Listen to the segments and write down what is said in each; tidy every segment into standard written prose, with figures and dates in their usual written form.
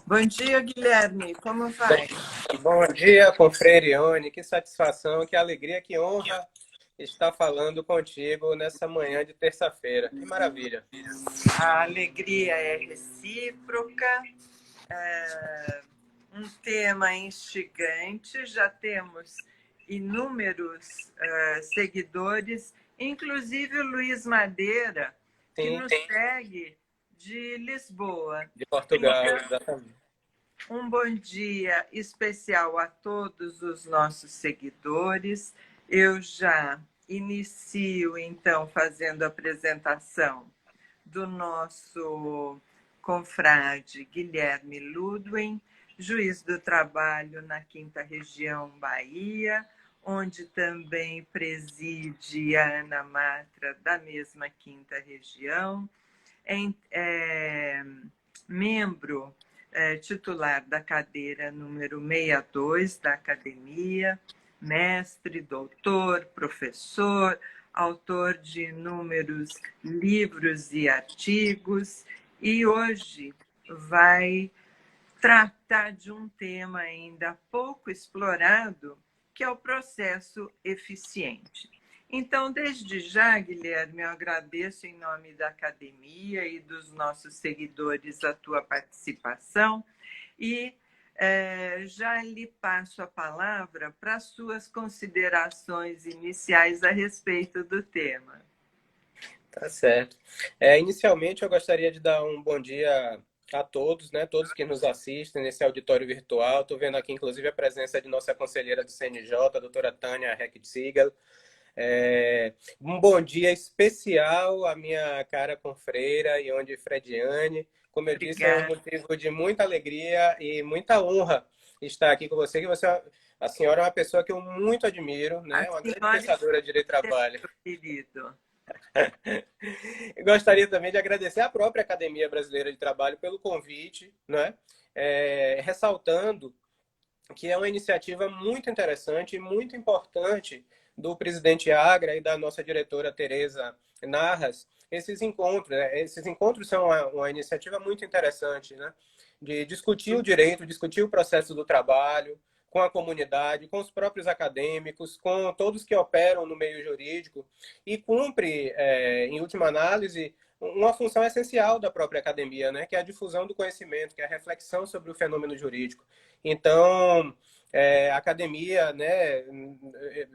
Bom dia, Guilherme. Como Bom, vai? bom dia, confreire Ione. Que satisfação, que alegria, que honra estar falando contigo nessa manhã de terça-feira. Que maravilha. A alegria é recíproca, um tema instigante. Já temos inúmeros seguidores, inclusive o Luiz Madeira, que Sim, nos segue de Lisboa. de Portugal, Então, exatamente. um bom dia especial a todos os nossos seguidores. Eu já inicio, então, fazendo a apresentação do nosso confrade Guilherme Ludwig, juiz do trabalho na 5ª Região Bahia, onde também preside a Ana Matra, da mesma 5ª Região, membro titular da cadeira número 62 da academia, mestre, doutor, professor, autor de inúmeros livros e artigos, e hoje vai tratar de um tema ainda pouco explorado, que é o processo eficiente. Então, desde já, Guilherme, eu agradeço em nome da academia e dos nossos seguidores a tua participação e já lhe passo a palavra para as suas considerações iniciais a respeito do tema. Tá certo. Inicialmente, eu gostaria de dar um bom dia a todos, né? Todos que nos assistem nesse auditório virtual. Estou vendo aqui, inclusive, a presença de nossa conselheira do CNJ, a doutora Tânia Heck-Siegel. Um bom dia especial à minha cara confreira, Ione Frediani. Como eu disse, é um Obrigada. motivo de muita alegria e muita honra estar aqui com você, que a senhora é uma pessoa que eu muito admiro, A né? Uma grande senhora pensadora de direito do é trabalho. meu querido. Gostaria também de agradecer à própria Academia Brasileira de Trabalho pelo convite, né? Ressaltando que é uma iniciativa muito interessante e muito importante do presidente Agra e da nossa diretora Tereza Narras, esses encontros. Né? Esses encontros são uma iniciativa muito interessante, né? De discutir o direito, discutir o processo do trabalho com a comunidade, com os próprios acadêmicos, com todos que operam no meio jurídico e cumpre, em última análise, uma função essencial da própria academia, né? Que é a difusão do conhecimento, que é a reflexão sobre o fenômeno jurídico. Então, a academia, né,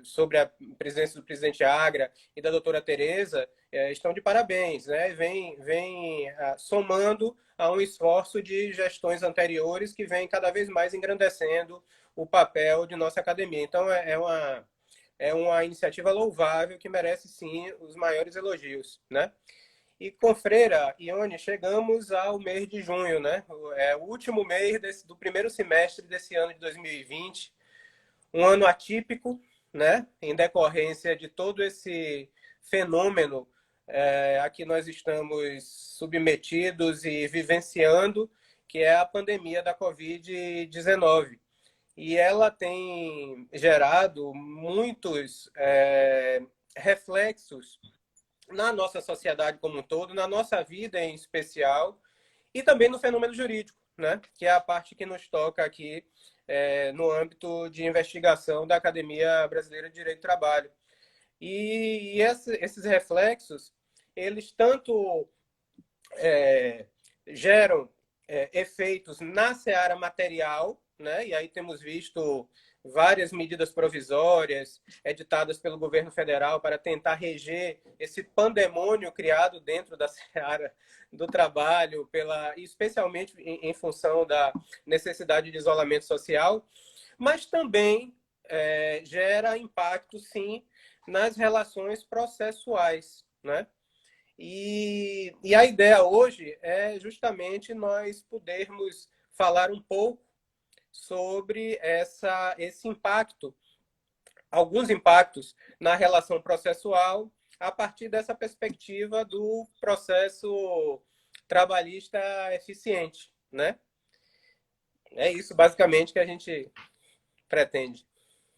sobre a presença do presidente Agra e da doutora Tereza, estão de parabéns, né? Vem somando a um esforço de gestões anteriores que vem cada vez mais engrandecendo o papel de nossa academia. Então, é uma iniciativa louvável que merece, sim, os maiores elogios, né? E com Freira, Ione, chegamos ao mês de junho, né? É o último mês do primeiro semestre desse ano de 2020, um ano atípico, né? Em decorrência de todo esse fenômeno a que nós estamos submetidos e vivenciando, que é a pandemia da Covid-19. E ela tem gerado muitos reflexos na nossa sociedade como um todo, na nossa vida em especial, e também no fenômeno jurídico, né? Que é a parte que nos toca aqui no âmbito de investigação da Academia Brasileira de Direito do Trabalho. E esses reflexos, eles tanto geram efeitos na seara material, né? E aí temos visto várias medidas provisórias editadas pelo governo federal para tentar reger esse pandemônio criado dentro da seara do trabalho, especialmente em função da necessidade de isolamento social, mas também gera impacto, sim, nas relações processuais, né? E a ideia hoje é justamente nós podermos falar um pouco sobre esse impacto, alguns impactos na relação processual, a partir dessa perspectiva do processo trabalhista eficiente, né? É isso basicamente que a gente pretende.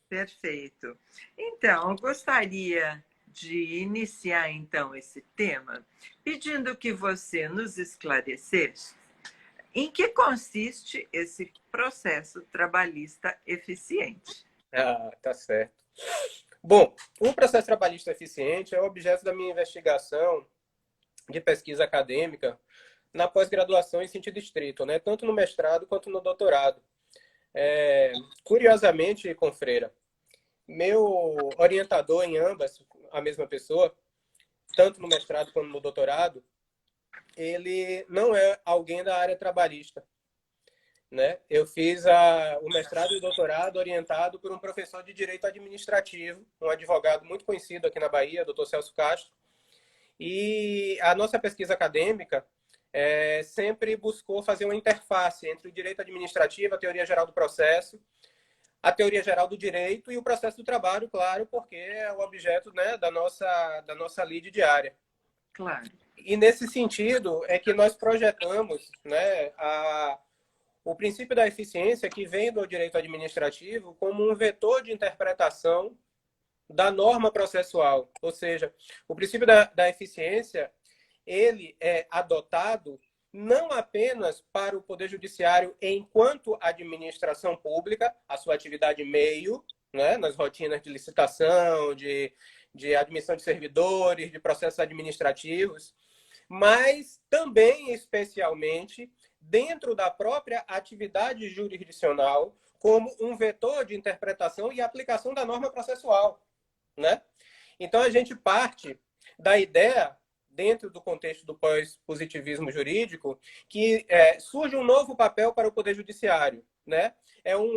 Perfeito. Então, eu gostaria de iniciar então esse tema pedindo que você nos esclarecesse Em que consiste esse processo trabalhista eficiente? Ah, tá certo. Bom, o processo trabalhista eficiente é o objeto da minha investigação de pesquisa acadêmica na pós-graduação em sentido estrito, né? Tanto no mestrado quanto no doutorado. Curiosamente, Confreira, meu orientador em ambas, a mesma pessoa, tanto no mestrado quanto no doutorado, ele não é alguém da área trabalhista, né? Eu fiz o mestrado e o doutorado orientado por um professor de direito administrativo, um advogado muito conhecido aqui na Bahia, Dr. Celso Castro, e a nossa pesquisa acadêmica sempre buscou fazer uma interface entre o direito administrativo, a teoria geral do processo, a teoria geral do direito e o processo do trabalho, claro, porque é o objeto, né, da nossa lide diária. Claro. E nesse sentido é que nós projetamos, né, o princípio da eficiência, que vem do direito administrativo, como um vetor de interpretação da norma processual. Ou seja, o princípio da eficiência, ele é adotado não apenas para o Poder Judiciário enquanto administração pública, a sua atividade meio, né, nas rotinas de licitação, de admissão de servidores, de processos administrativos, mas também, especialmente, dentro da própria atividade jurisdicional, como um vetor de interpretação e aplicação da norma processual, né? Então, a gente parte da ideia, dentro do contexto do pós-positivismo jurídico, que surge um novo papel para o Poder Judiciário, né? É um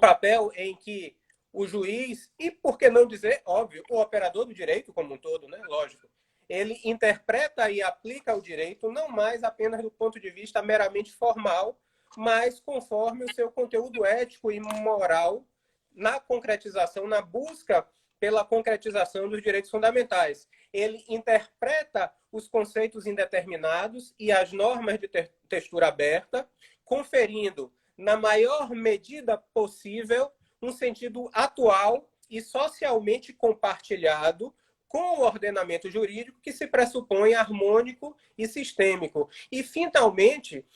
papel em que o juiz, e por que não dizer, óbvio, o operador do direito como um todo, né? Lógico, ele interpreta e aplica o direito não mais apenas do ponto de vista meramente formal, mas conforme o seu conteúdo ético e moral na concretização, na busca pela concretização dos direitos fundamentais. Ele interpreta os conceitos indeterminados e as normas de textura aberta, conferindo, na maior medida possível, um sentido atual e socialmente compartilhado com o ordenamento jurídico que se pressupõe harmônico e sistêmico. E, finalmente,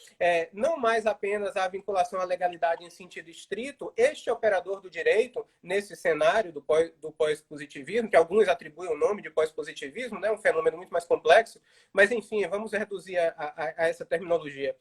não mais apenas a vinculação à legalidade em sentido estrito, este operador do direito, nesse cenário do pós-positivismo, que alguns atribuem o nome de pós-positivismo, né, um fenômeno muito mais complexo, mas, enfim, vamos reduzir a essa terminologia.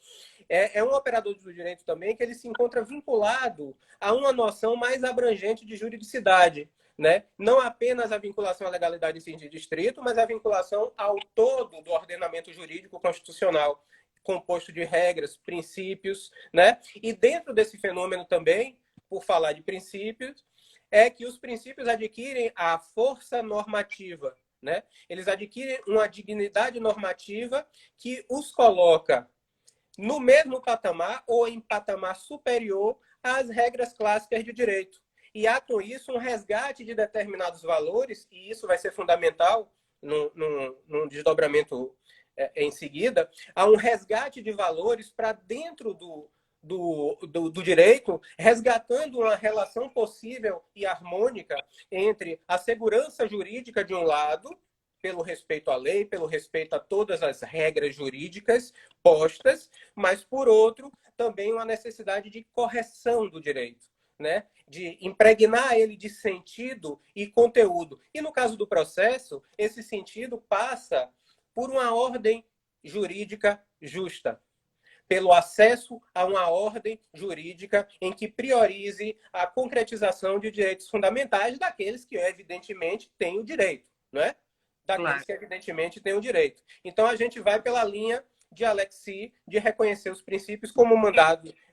É um operador do direito também que ele se encontra vinculado a uma noção mais abrangente de juridicidade, né? Não apenas a vinculação à legalidade em sentido estrito, mas a vinculação ao todo do ordenamento jurídico constitucional, composto de regras, princípios, né? E dentro desse fenômeno também, por falar de princípios, é que os princípios adquirem a força normativa, né? Eles adquirem uma dignidade normativa que os coloca no mesmo patamar ou em patamar superior às regras clássicas de direito. E há, com isso, um resgate de determinados valores, e isso vai ser fundamental num desdobramento em seguida, há um resgate de valores para dentro do direito, resgatando uma relação possível e harmônica entre a segurança jurídica de um lado, pelo respeito à lei, pelo respeito a todas as regras jurídicas postas, mas, por outro, também uma necessidade de correção do direito, né? De impregnar ele de sentido e conteúdo. E no caso do processo, esse sentido passa por uma ordem jurídica justa, pelo acesso a uma ordem jurídica em que priorize a concretização de direitos fundamentais daqueles que, evidentemente, têm o direito, não é? Daqueles Claro. que, evidentemente, têm o direito. Então, a gente vai pela linha de Alexis de reconhecer os princípios como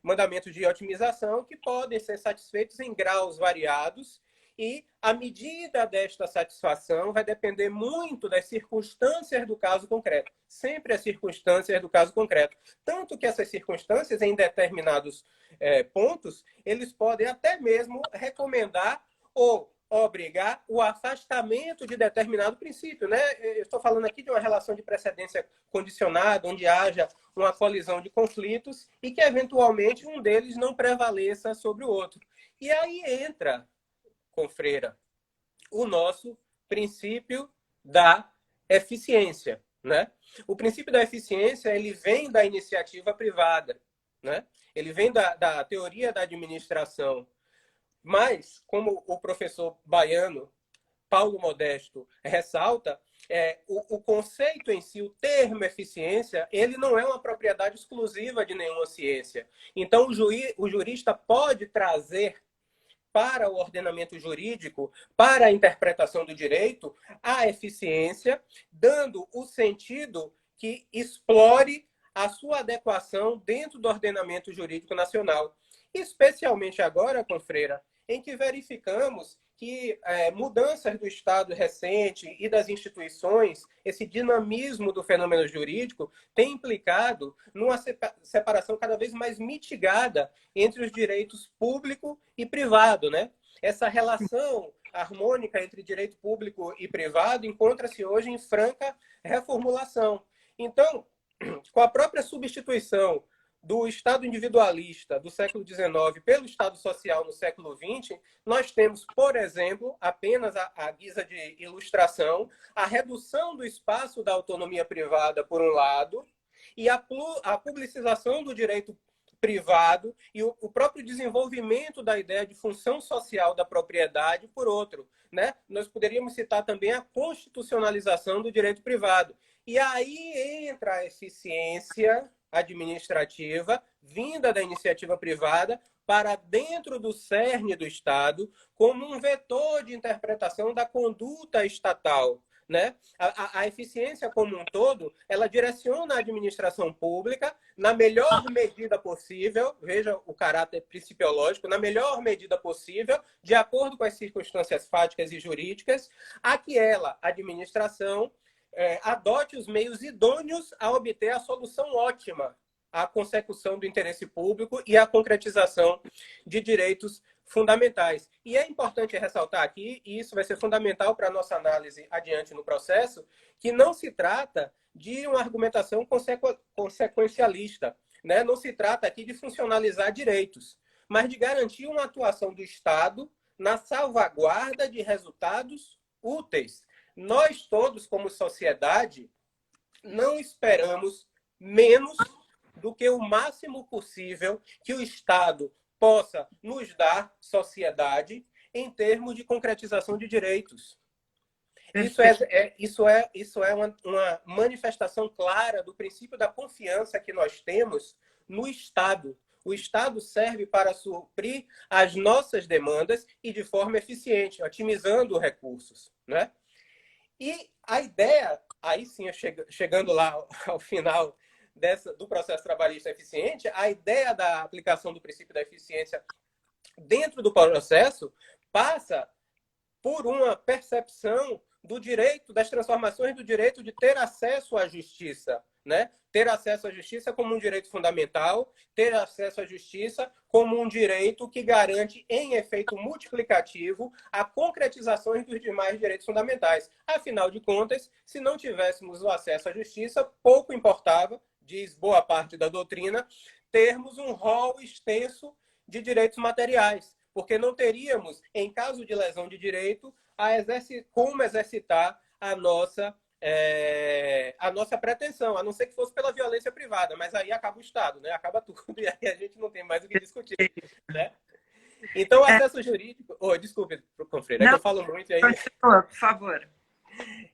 mandamentos de otimização que podem ser satisfeitos em graus variados e a medida desta satisfação vai depender muito das circunstâncias do caso concreto. Sempre as circunstâncias do caso concreto. Tanto que essas circunstâncias, em determinados pontos, eles podem até mesmo recomendar ou obrigar o afastamento de determinado princípio, né? Eu estou falando aqui de uma relação de precedência condicionada, onde haja uma colisão de conflitos e que, eventualmente, um deles não prevaleça sobre o outro. E aí entra, Confreira, o nosso princípio da eficiência, né? O princípio da eficiência, ele vem da iniciativa privada, né? Ele vem da teoria da administração. Mas, como o professor baiano, Paulo Modesto, ressalta, o conceito em si, o termo eficiência, ele não é uma propriedade exclusiva de nenhuma ciência. Então, o jurista pode trazer para o ordenamento jurídico, para a interpretação do direito, a eficiência, dando o sentido que explore a sua adequação dentro do ordenamento jurídico nacional. Especialmente agora, Confreira, em que verificamos que mudanças do Estado recente e das instituições, esse dinamismo do fenômeno jurídico, tem implicado numa separação cada vez mais mitigada entre os direitos público e privado, né? Essa relação harmônica entre direito público e privado encontra-se hoje em franca reformulação. Então, com a própria substituição do Estado individualista do século XIX pelo Estado social no século XX, nós temos, por exemplo, apenas a guisa de ilustração, a redução do espaço da autonomia privada, por um lado, e a publicização do direito privado e o próprio desenvolvimento da ideia de função social da propriedade, por outro, né? Nós poderíamos citar também a constitucionalização do direito privado. E aí entra a eficiência administrativa vinda da iniciativa privada para dentro do cerne do Estado como um vetor de interpretação da conduta estatal, né? A eficiência como um todo, ela direciona a administração pública na melhor medida possível, veja o caráter principiológico, na melhor medida possível, de acordo com as circunstâncias fáticas e jurídicas, a que ela, a administração, adote os meios idôneos a obter a solução ótima à consecução do interesse público e à concretização de direitos fundamentais. E é importante ressaltar aqui, e isso vai ser fundamental para a nossa análise adiante no processo, que não se trata de uma argumentação consequencialista, né? Não se trata aqui de funcionalizar direitos, mas de garantir uma atuação do Estado na salvaguarda de resultados úteis. Nós todos, como sociedade, não esperamos menos do que o máximo possível que o Estado possa nos dar, sociedade, em termos de concretização de direitos. Isso é uma manifestação clara do princípio da confiança que nós temos no Estado. O Estado serve para suprir as nossas demandas e de forma eficiente, otimizando recursos, né? E a ideia, aí sim, chegando lá ao final do processo trabalhista eficiente, a ideia da aplicação do princípio da eficiência dentro do processo passa por uma percepção do direito, das transformações do direito de ter acesso à justiça, né? Ter acesso à justiça como um direito fundamental, ter acesso à justiça como um direito que garante, em efeito multiplicativo, a concretização dos demais direitos fundamentais. Afinal de contas, se não tivéssemos o acesso à justiça, pouco importava, diz boa parte da doutrina, termos um rol extenso de direitos materiais, porque não teríamos, em caso de lesão de direito, como exercitar a nossa pretensão, a não ser que fosse pela violência privada, mas aí acaba o Estado, né? Acaba tudo, e aí a gente não tem mais o que discutir, né? Então, o acesso jurídico... desculpe, Confreira, é que eu falo muito aí... Continua, por favor.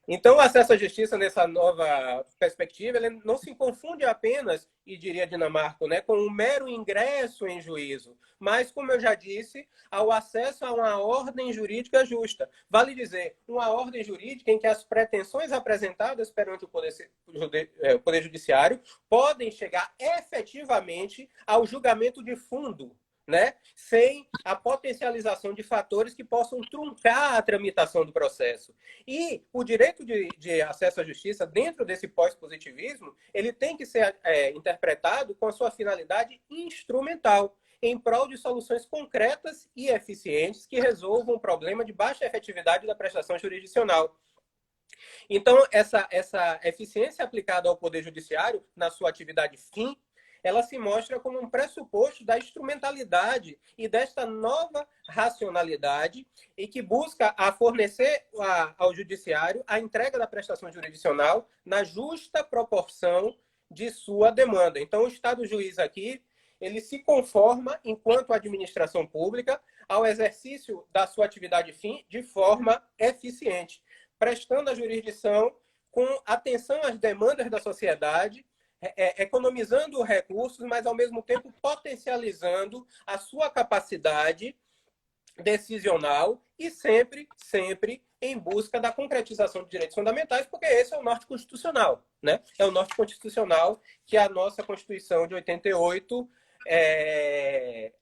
Então, o acesso à justiça nessa nova perspectiva, ele não se confunde apenas, e diria Dinamarco, né, com um mero ingresso em juízo, mas, como eu já disse, ao acesso a uma ordem jurídica justa. Vale dizer, uma ordem jurídica em que as pretensões apresentadas perante o Poder Judiciário podem chegar efetivamente ao julgamento de fundo, né? Sem a potencialização de fatores que possam truncar a tramitação do processo. E o direito de acesso à justiça, dentro desse pós-positivismo, ele tem que ser interpretado com a sua finalidade instrumental, em prol de soluções concretas e eficientes que resolvam o problema de baixa efetividade da prestação jurisdicional. Então, essa eficiência aplicada ao Poder Judiciário, na sua atividade fim, ela se mostra como um pressuposto da instrumentalidade e desta nova racionalidade e que busca a fornecer ao judiciário a entrega da prestação jurisdicional na justa proporção de sua demanda. Então, o Estado juiz aqui, ele se conforma, enquanto administração pública, ao exercício da sua atividade fim de forma eficiente, prestando a jurisdição com atenção às demandas da sociedade, economizando recursos, mas, ao mesmo tempo, potencializando a sua capacidade decisional e sempre, sempre em busca da concretização de direitos fundamentais, porque esse é o norte constitucional, né? É o norte constitucional que a nossa Constituição de 88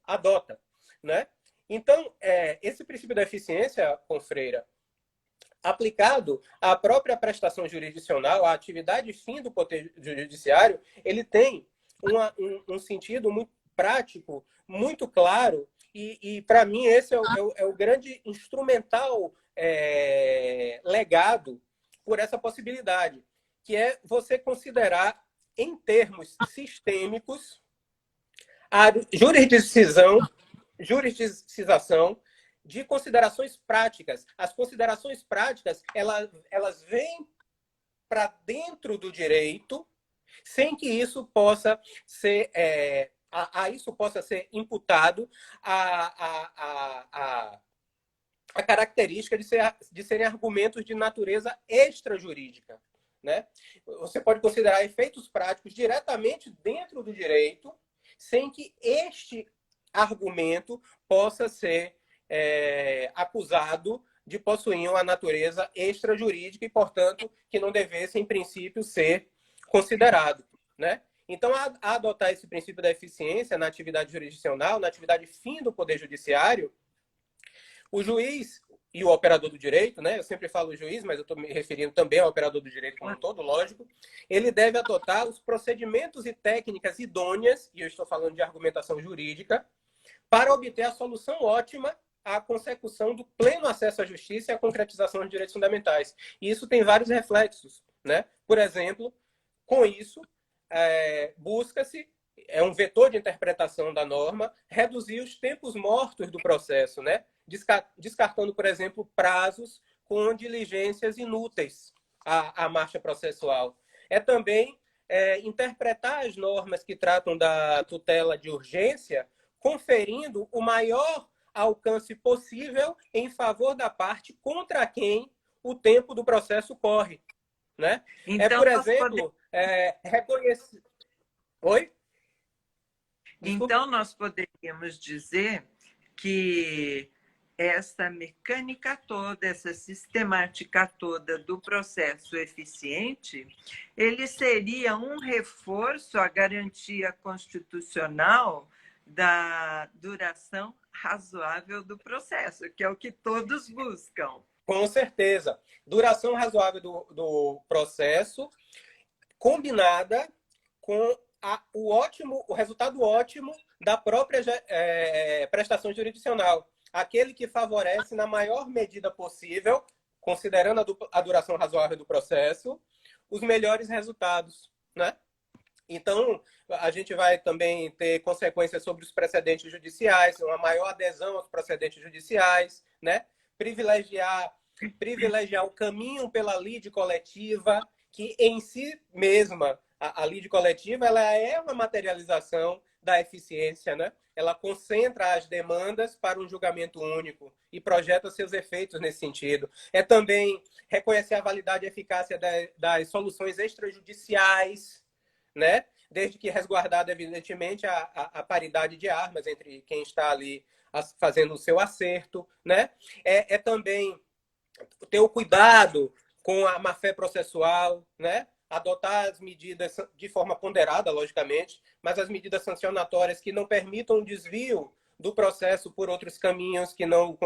adota, né? Então, esse princípio da eficiência, Confreira, aplicado à própria prestação jurisdicional, à atividade fim do Poder Judiciário, ele tem um sentido muito prático, muito claro, e para mim, esse é o grande instrumental legado por essa possibilidade, que é você considerar, em termos sistêmicos, a jurisdização de considerações práticas. As considerações práticas, elas vêm para dentro do direito, sem que isso possa ser isso possa ser imputado a característica de serem argumentos de natureza extrajurídica, né? Você pode considerar efeitos práticos diretamente dentro do direito, sem que este argumento possa ser acusado de possuir uma natureza extrajurídica e, portanto, que não devesse, em princípio, ser considerado, né? Então, a adotar esse princípio da eficiência na atividade jurisdicional, na atividade fim do Poder Judiciário, o juiz e o operador do direito, né? Eu sempre falo juiz, mas eu estou me referindo também ao operador do direito como um todo, lógico, ele deve adotar os procedimentos e técnicas idôneas, e eu estou falando de argumentação jurídica, para obter a solução ótima à consecução do pleno acesso à justiça e à concretização dos direitos fundamentais. E isso tem vários reflexos, né? Por exemplo, com isso, busca-se, é um vetor de interpretação da norma, reduzir os tempos mortos do processo, né? Descartando, por exemplo, prazos com diligências inúteis à marcha processual. É também interpretar as normas que tratam da tutela de urgência, conferindo o maior alcance possível em favor da parte contra quem o tempo do processo corre, né? Então, por exemplo, reconhecer... Oi? Desculpa. Então, nós poderíamos dizer que essa mecânica toda, essa sistemática toda do processo eficiente, ele seria um reforço à garantia constitucional da duração razoável do processo, que é o que todos buscam. Com certeza. Duração razoável do processo, combinada com o resultado ótimo da própria prestação jurisdicional. Aquele que favorece, na maior medida possível, considerando a duração razoável do processo, os melhores resultados, né? Então, a gente vai também ter consequências sobre os precedentes judiciais, uma maior adesão aos precedentes judiciais, né? Privilegiar o caminho pela lide coletiva, que em si mesma, a lide coletiva, ela é uma materialização da eficiência, né? Ela concentra as demandas para um julgamento único e projeta seus efeitos nesse sentido. É também reconhecer a validade e eficácia das soluções extrajudiciais, né? Desde que resguardada, evidentemente, a paridade de armas entre quem está ali fazendo o seu acerto, né? É também ter o cuidado com a má-fé processual, né? Adotar as medidas de forma ponderada, logicamente, mas as medidas sancionatórias que não permitam o desvio do processo por outros caminhos que não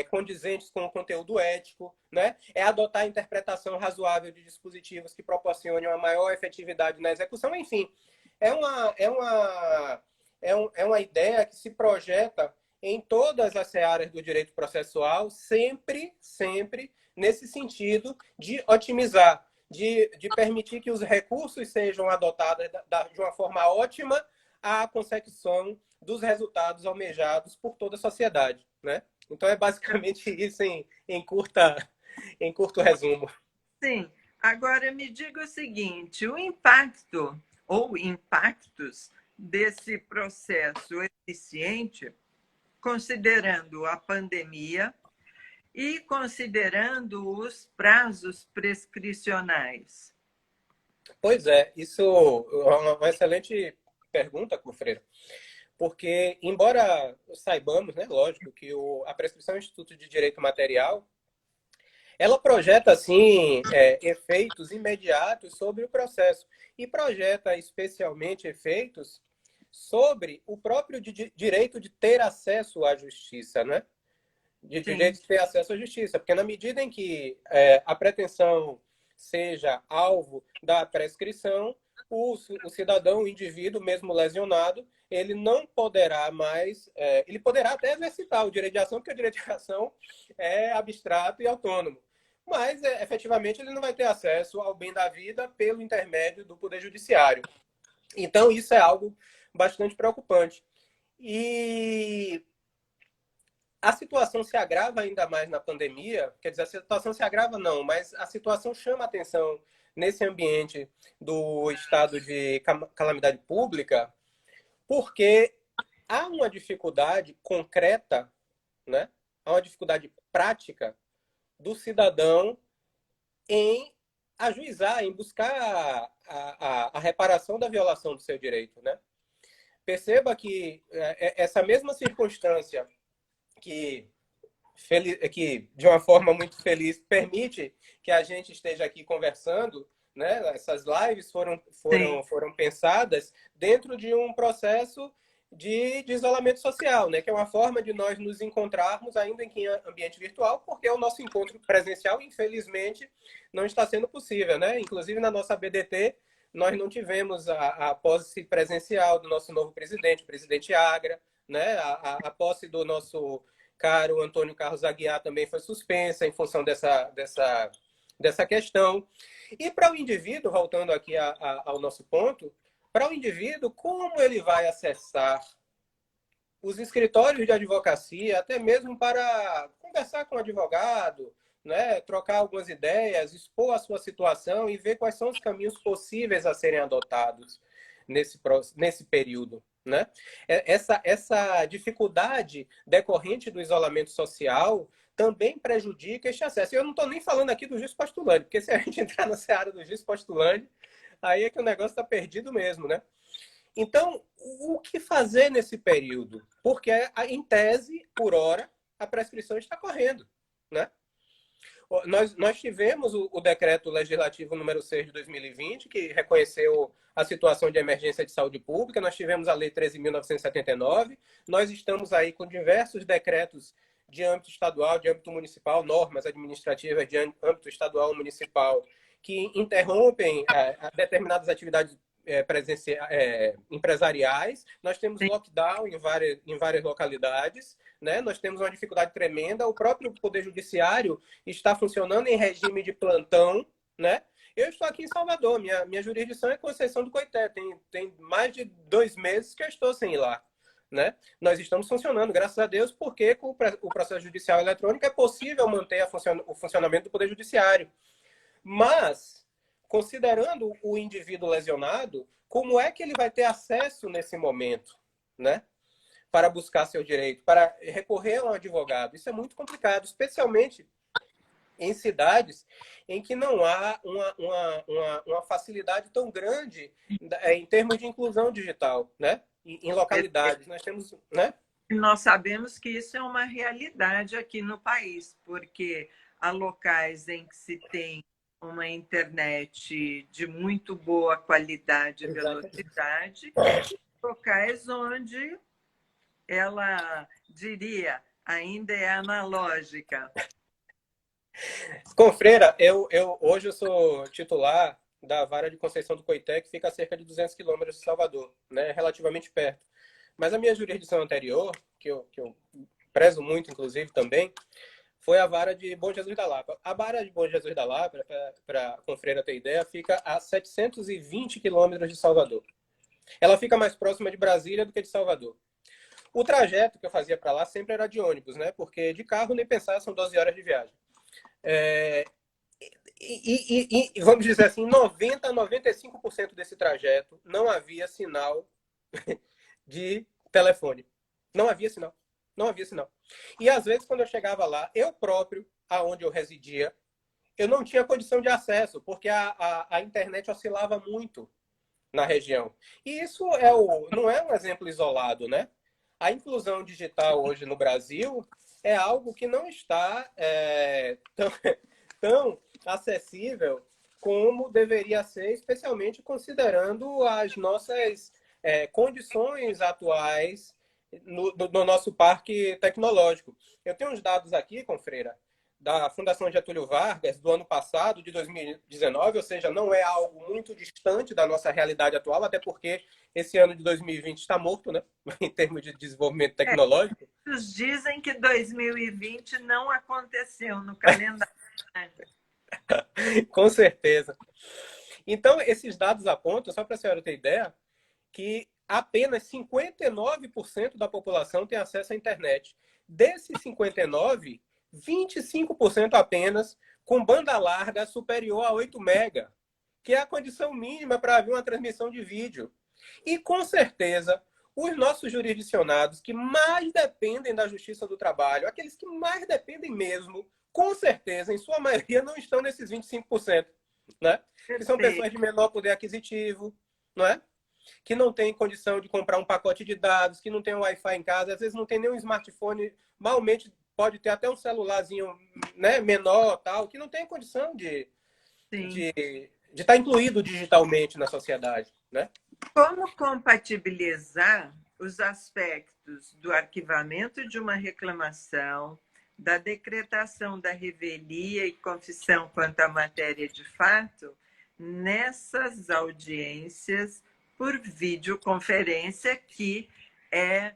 condizentes com o conteúdo ético, né? É adotar a interpretação razoável de dispositivos que proporcionem uma maior efetividade na execução. Enfim, é uma ideia que se projeta em todas as searas do direito processual, sempre nesse sentido de otimizar, de permitir que os recursos sejam adotados de uma forma ótima à consecução dos resultados almejados por toda a sociedade, né? Então é basicamente isso em curto resumo. Sim. Agora me diga o seguinte: o impacto ou impactos desse processo eficiente, considerando a pandemia e considerando os prazos prescricionais? Pois é, isso é uma excelente pergunta, Cufreira, porque, embora saibamos, né, lógico, que a prescrição do Instituto de Direito Material, ela projeta, assim, efeitos imediatos sobre o processo e projeta especialmente efeitos sobre o próprio direito de ter acesso à justiça, né? De Sim, direito de ter acesso à justiça, porque na medida em que a pretensão seja alvo da prescrição, o cidadão, o indivíduo, mesmo lesionado, ele não poderá mais, ele poderá até exercitar o direito de ação, porque o direito de ação é abstrato e autônomo, mas efetivamente ele não vai ter acesso ao bem da vida pelo intermédio do Poder Judiciário. Então isso é algo bastante preocupante. E a situação se agrava ainda mais na pandemia, quer dizer, a situação se agrava não, mas a situação chama atenção nesse ambiente do estado de calamidade pública, porque há uma dificuldade concreta, né? Há uma dificuldade prática do cidadão em ajuizar, em buscar a reparação da violação do seu direito, né? Perceba que essa mesma circunstância que que de uma forma muito feliz permite que a gente esteja aqui conversando, né? Essas lives sim. foram pensadas dentro de um processo de isolamento social, né? Que é uma forma de nós nos encontrarmos ainda em ambiente virtual, porque o nosso encontro presencial, infelizmente, não está sendo possível, né? Inclusive na nossa BDT, nós não tivemos a posse presencial do nosso novo presidente, o presidente Agra, né? A posse do nosso caro Antônio Carlos Aguiar também foi suspensa em função dessa questão. E para o indivíduo, voltando aqui ao nosso ponto, para o indivíduo, como ele vai acessar os escritórios de advocacia, até mesmo para conversar com o advogado, né, trocar algumas ideias, expor a sua situação e ver quais são os caminhos possíveis a serem adotados nesse período. Né? Essa dificuldade decorrente do isolamento social também prejudica este acesso. E eu não estou nem falando aqui do juiz postulante, porque se a gente entrar na seara do juiz postulante, aí é que o negócio está perdido mesmo, né? Então, o que fazer nesse período? Porque, em tese, por hora, a prescrição está correndo, né? Nós tivemos o decreto legislativo número 6 de 2020, que reconheceu a situação de emergência de saúde pública, nós tivemos a lei 13.979, nós estamos aí com diversos decretos de âmbito estadual, de âmbito municipal, normas administrativas de âmbito estadual e municipal, que interrompem determinadas atividades empresariais, nós temos lockdown em várias localidades, né? Nós temos uma dificuldade tremenda, o próprio Poder Judiciário está funcionando em regime de plantão, né? Eu estou aqui em Salvador, minha jurisdição é Conceição do Coité, tem mais de 2 meses que eu estou sem ir lá. Né? Nós estamos funcionando, graças a Deus, porque com o processo judicial eletrônico é possível manter o funcionamento do Poder Judiciário. Mas, considerando o indivíduo lesionado, como é que ele vai ter acesso nesse momento, né? Para buscar seu direito, para recorrer a um advogado? Isso é muito complicado, especialmente em cidades em que não há uma facilidade tão grande em termos de inclusão digital, né? Em localidades. Nós temos, né? Nós sabemos que isso é uma realidade aqui no país, porque há locais em que se tem uma internet de muito boa qualidade e velocidade, e locais onde ela, diria, ainda é analógica. Confreira, hoje eu sou titular da vara de Conceição do Coité, que fica a cerca de 200 quilômetros de Salvador, né? Relativamente perto. Mas a minha jurisdição anterior, que eu prezo muito, inclusive, também, foi a vara de Bom Jesus da Lapa. A vara de Bom Jesus da Lapa, para a Confreira ter ideia, fica a 720 quilômetros de Salvador. Ela fica mais próxima de Brasília do que de Salvador. O trajeto que eu fazia para lá sempre era de ônibus, né? Porque de carro, nem pensar, são 12 horas de viagem. E vamos dizer assim, 90% a 95% desse trajeto não havia sinal de telefone. Não havia sinal. Não havia sinal. E às vezes, quando eu chegava lá, eu próprio, aonde eu residia, eu não tinha condição de acesso, porque a internet oscilava muito na região. E isso não é um exemplo isolado, né? A inclusão digital hoje no Brasil é algo que não está tão acessível como deveria ser, especialmente considerando as nossas condições atuais no nosso parque tecnológico. Eu tenho uns dados aqui, Confreira, da Fundação Getúlio Vargas, do ano passado, de 2019, ou seja, não é algo muito distante da nossa realidade atual, até porque esse ano de 2020 está morto, né? Em termos de desenvolvimento tecnológico. Muitos dizem que 2020 não aconteceu no calendário. Com certeza. Então, esses dados apontam, só para a senhora ter ideia, que apenas 59% da população tem acesso à internet. Desses 59%, 25% apenas com banda larga superior a 8 mega, que é a condição mínima para haver uma transmissão de vídeo. E, com certeza, os nossos jurisdicionados que mais dependem da Justiça do Trabalho, aqueles que mais dependem mesmo, com certeza, em sua maioria, não estão nesses 25%, né? Que são pessoas de menor poder aquisitivo, não é? Que não tem condição de comprar um pacote de dados, que não tem um Wi-Fi em casa, às vezes não tem nenhum smartphone, malmente pode ter até um celularzinho, né, menor, tal, que não tem condição de estar incluído digitalmente na sociedade, né? Como compatibilizar os aspectos do arquivamento de uma reclamação, da decretação da revelia e confissão quanto à matéria de fato, nessas audiências por videoconferência, que é,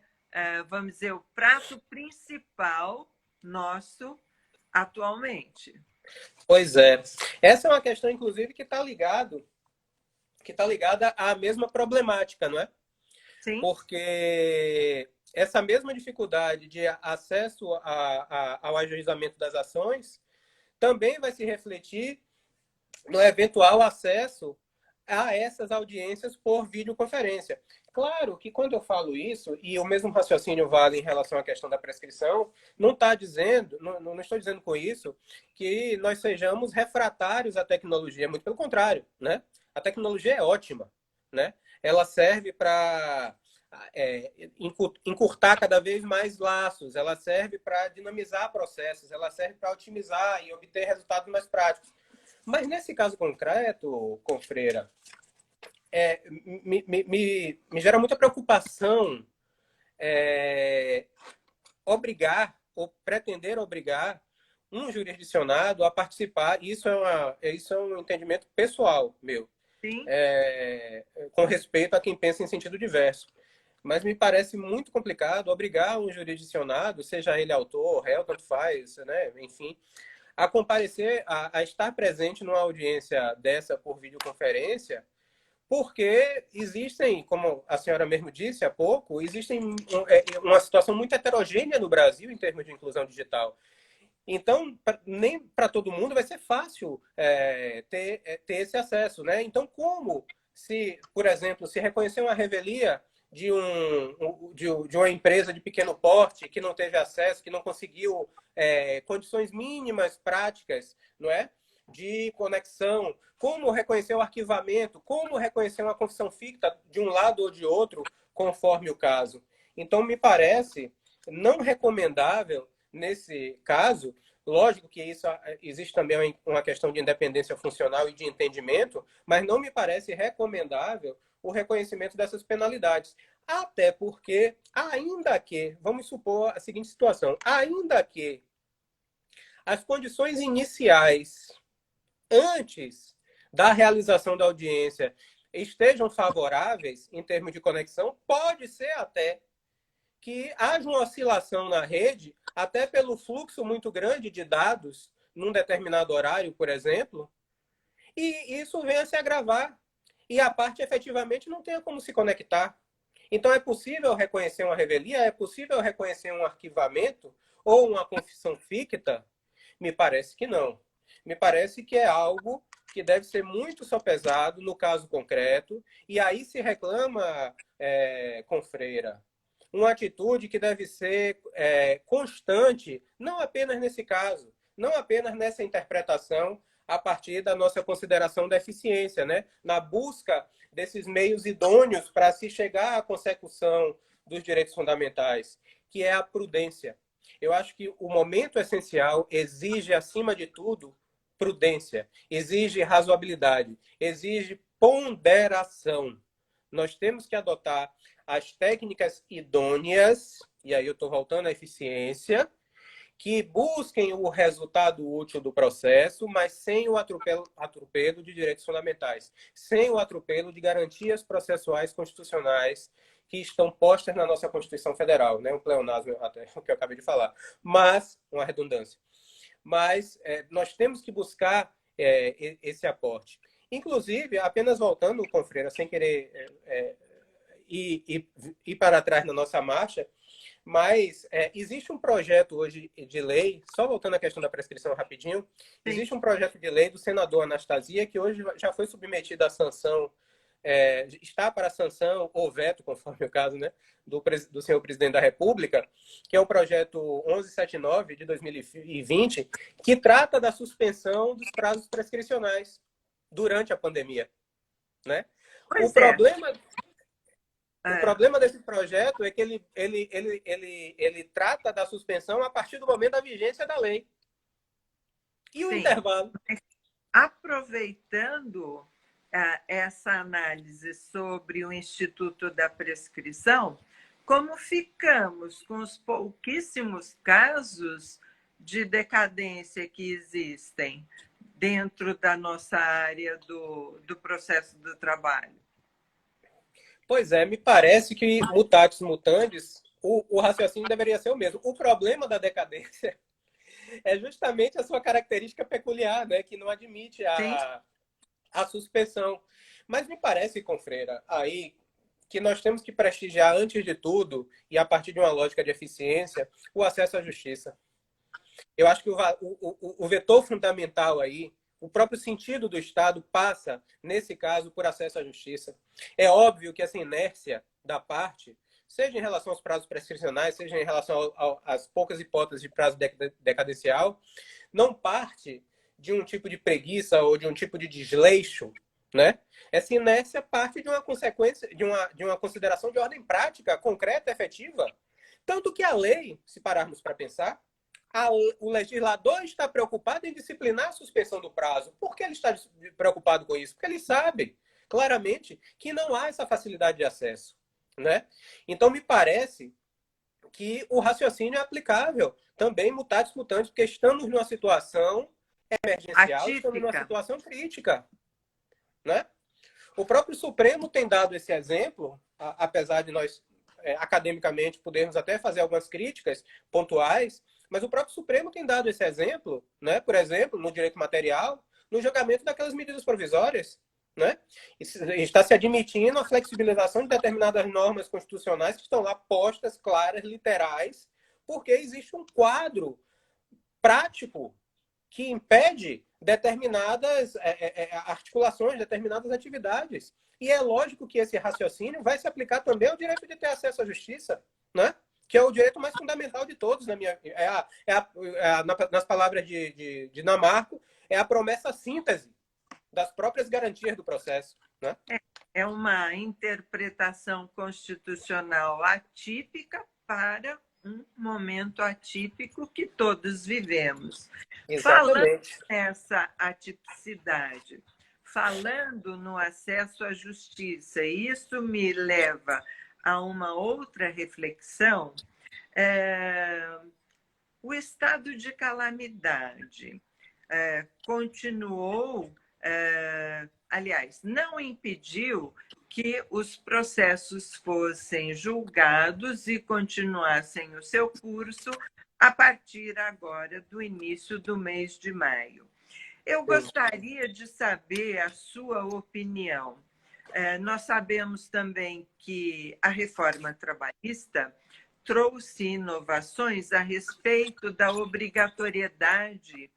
vamos dizer, o prato principal nosso atualmente? Pois é. Essa é uma questão, inclusive, que está ligada à mesma problemática, não é? Sim. Porque essa mesma dificuldade de acesso ao ajuizamento das ações também vai se refletir no eventual acesso a essas audiências por videoconferência. Claro que quando eu falo isso, e o mesmo raciocínio vale em relação à questão da prescrição, não estou dizendo com isso que nós sejamos refratários à tecnologia, muito pelo contrário, né? A tecnologia é ótima, né? Ela serve para encurtar cada vez mais laços, ela serve para dinamizar processos, ela serve para otimizar e obter resultados mais práticos. Mas nesse caso concreto, Confreira, me gera muita preocupação obrigar ou pretender obrigar um jurisdicionado a participar. Isso é um entendimento pessoal meu, com respeito a quem pensa em sentido diverso. Mas me parece muito complicado obrigar um jurisdicionado, seja ele autor, réu, tanto faz, né? Enfim, a comparecer, a estar presente numa audiência dessa por videoconferência, porque existem, como a senhora mesmo disse há pouco, existem uma situação muito heterogênea no Brasil em termos de inclusão digital. Então, nem para todo mundo vai ser fácil ter esse acesso, né? Então, como se, por exemplo, se reconhecer uma revelia de uma empresa de pequeno porte que não teve acesso, que não conseguiu condições mínimas práticas, não é? De conexão, como reconhecer o arquivamento, como reconhecer uma confissão ficta de um lado ou de outro, conforme o caso. Então, me parece não recomendável, nesse caso, lógico que isso existe também uma questão de independência funcional e de entendimento, mas não me parece recomendável o reconhecimento dessas penalidades. Até porque, ainda que, vamos supor a seguinte situação, ainda que as condições iniciais, antes da realização da audiência, estejam favoráveis em termos de conexão, pode ser até que haja uma oscilação na rede até pelo fluxo muito grande de dados num determinado horário, por exemplo, e isso vem a se agravar. E a parte efetivamente não tem como se conectar. Então, é possível reconhecer uma revelia? É possível reconhecer um arquivamento ou uma confissão ficta? Me parece que não. Me parece que é algo que deve ser muito sopesado no caso concreto, e aí se reclama, Confreira, uma atitude que deve ser constante, não apenas nesse caso, não apenas nessa interpretação a partir da nossa consideração da eficiência, né? Na busca desses meios idôneos para se chegar à consecução dos direitos fundamentais, que é a prudência. Eu acho que o momento essencial exige, acima de tudo, prudência, exige razoabilidade, exige ponderação. Nós temos que adotar as técnicas idôneas, e aí eu estou voltando à eficiência, que busquem o resultado útil do processo, mas sem o atropelo de direitos fundamentais, sem o atropelo de garantias processuais constitucionais que estão postas na nossa Constituição Federal, né? Um pleonasmo até o que eu acabei de falar, mas uma redundância. Mas nós temos que buscar esse aporte. Inclusive, apenas voltando, Confreira, sem querer ir para trás na nossa marcha, mas existe um projeto hoje de lei, só voltando à questão da prescrição rapidinho, existe um projeto de lei do senador Anastasia, que hoje já foi submetido à sanção, está para sanção ou veto, conforme o caso, né, do senhor presidente da República, que é o projeto 1179 de 2020, que trata da suspensão dos prazos prescricionais durante a pandemia, né? Pois O problema o problema desse projeto é que ele trata da suspensão a partir do momento da vigência da lei. E o sim. intervalo? Aproveitando essa análise sobre o Instituto da Prescrição, como ficamos com os pouquíssimos casos de decadência que existem dentro da nossa área do processo do trabalho? Pois é, me parece que mutatis mutandis, o raciocínio deveria ser o mesmo. O problema da decadência é justamente a sua característica peculiar, né, que não admite a suspensão. Mas me parece, Confreira, aí que nós temos que prestigiar, antes de tudo, e a partir de uma lógica de eficiência, o acesso à justiça. Eu acho que o vetor fundamental aí, o próprio sentido do Estado passa, nesse caso, por acesso à justiça. É óbvio que essa inércia da parte, seja em relação aos prazos prescricionais, seja em relação às poucas hipóteses de prazo decadencial, não parte de um tipo de preguiça ou de um tipo de desleixo, né? Essa inércia parte de uma consequência, de uma consideração de ordem prática, concreta, efetiva. Tanto que a lei, se pararmos para pensar, o legislador está preocupado em disciplinar a suspensão do prazo. Por que ele está preocupado com isso? Porque ele sabe claramente que não há essa facilidade de acesso, né? Então, me parece que o raciocínio é aplicável também mutatis mutandis, porque estamos numa situação emergencial, estamos numa situação crítica, né? O próprio Supremo tem dado esse exemplo, apesar de nós, academicamente, podermos até fazer algumas críticas pontuais, mas o próprio Supremo tem dado esse exemplo, né? Por exemplo, no direito material, no julgamento daquelas medidas provisórias, né? Está se admitindo a flexibilização de determinadas normas constitucionais que estão lá postas, claras, literais, porque existe um quadro prático que impede determinadas articulações, determinadas atividades. E é lógico que esse raciocínio vai se aplicar também ao direito de ter acesso à justiça, né? Que é o direito mais fundamental de todos, nas palavras de Dinamarco, é a promessa síntese das próprias garantias do processo, né? É uma interpretação constitucional atípica para um momento atípico que todos vivemos. Exatamente. Falando nessa atipicidade, falando no acesso à justiça, isso me leva a uma outra reflexão. O estado de calamidade continuou, aliás, não impediu que os processos fossem julgados e continuassem o seu curso a partir agora do início do mês de maio. Eu gostaria de saber a sua opinião. Nós sabemos também que a reforma trabalhista trouxe inovações a respeito da obrigatoriedade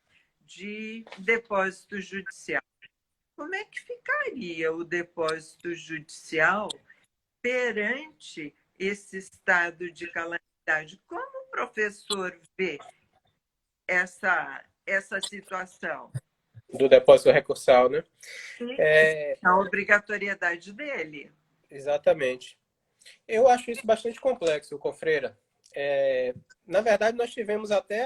de depósito judicial. Como é que ficaria o depósito judicial perante esse estado de calamidade? Como o professor vê essa situação? Do depósito recursal, né? A obrigatoriedade dele. Exatamente. Eu acho isso bastante complexo, Confreira. Na verdade, nós tivemos até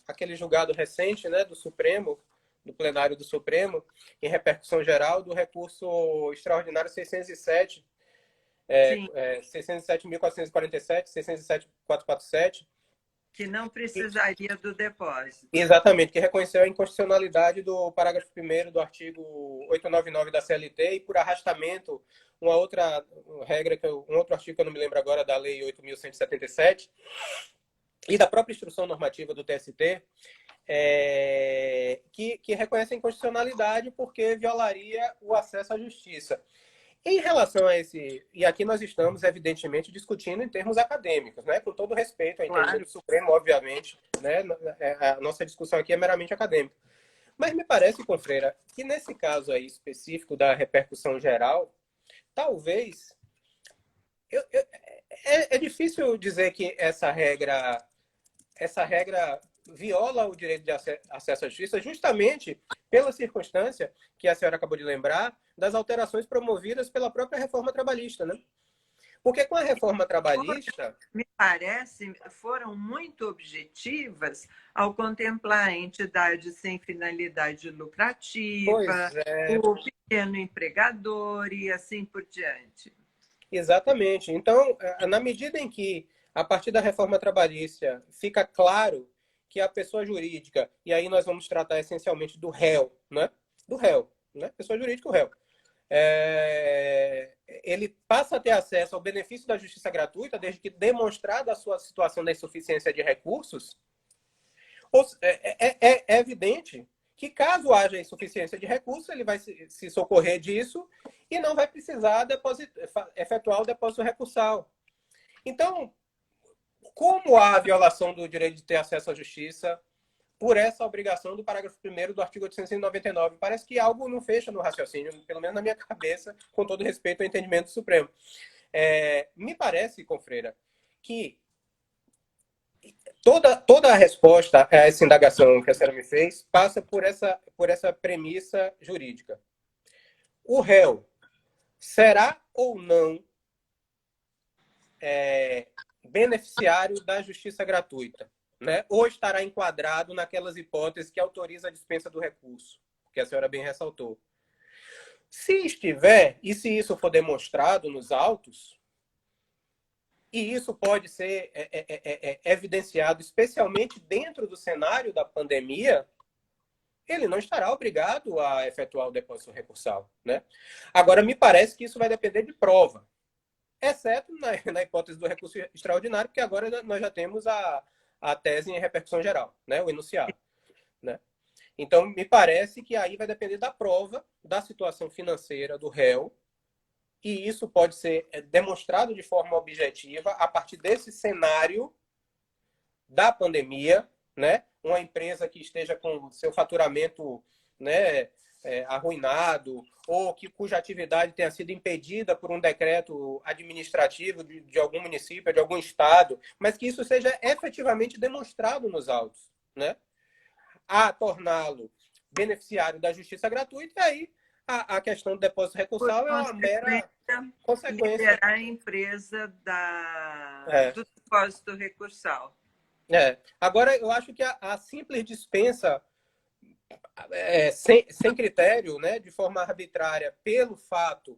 aquele julgado recente, né, do Supremo, do plenário do Supremo, em repercussão geral, do recurso extraordinário 607, 607.447, 607.447, que não precisaria do depósito. Exatamente, que reconheceu a inconstitucionalidade do parágrafo 1º do artigo 899 da CLT e, por arrastamento, uma outra regra, um outro artigo que eu não me lembro agora, da Lei 8.177, e da própria instrução normativa do TST, que reconhece a inconstitucionalidade porque violaria o acesso à justiça. Em relação a esse, e aqui nós estamos, evidentemente, discutindo em termos acadêmicos, né? Com todo respeito ao entendimento do Supremo, obviamente, né? A nossa discussão aqui é meramente acadêmica. Mas me parece, Confreira, que nesse caso aí específico da repercussão geral, talvez... É difícil dizer que essa regra viola o direito de acesso à justiça justamente pela circunstância que a senhora acabou de lembrar das alterações promovidas pela própria reforma trabalhista, né? Porque com a reforma trabalhista... Me parece, foram muito objetivas ao contemplar a entidade sem finalidade lucrativa, o pequeno empregador e assim por diante. Exatamente. Então, na medida em que, a partir da reforma trabalhista, fica claro que a pessoa jurídica, e aí nós vamos tratar essencialmente do réu, né? Do réu, né? Pessoa jurídica, o réu. Ele passa a ter acesso ao benefício da justiça gratuita, desde que demonstrada a sua situação de insuficiência de recursos. É evidente que, caso haja insuficiência de recursos, ele vai se socorrer disso e não vai precisar efetuar o depósito recursal. Então, como há a violação do direito de ter acesso à justiça por essa obrigação do parágrafo 1º do artigo 899? Parece que algo não fecha no raciocínio, pelo menos na minha cabeça, com todo respeito ao entendimento do Supremo. Me parece, Confreira, que toda a resposta a essa indagação que a senhora me fez passa por essa premissa jurídica. O réu será ou não beneficiário da justiça gratuita, né? Ou estará enquadrado naquelas hipóteses que autorizam a dispensa do recurso, que a senhora bem ressaltou. Se estiver, e se isso for demonstrado nos autos, e isso pode ser evidenciado especialmente dentro do cenário da pandemia, ele não estará obrigado a efetuar o depósito recursal, né? Agora, me parece que isso vai depender de prova, exceto na hipótese do recurso extraordinário, porque agora nós já temos a tese em repercussão geral, né? O enunciado, né? Então, me parece que aí vai depender da prova da situação financeira do réu, e isso pode ser demonstrado de forma objetiva a partir desse cenário da pandemia, né? Uma empresa que esteja com seu faturamento, né, arruinado, ou cuja atividade tenha sido impedida por um decreto administrativo de algum município, de algum estado, mas que isso seja efetivamente demonstrado nos autos, né? A torná-lo beneficiário da justiça gratuita, e aí a questão do depósito recursal é uma mera consequência. Liberar a empresa do depósito recursal. Agora, eu acho que a simples dispensa sem critério, né, de forma arbitrária, pelo fato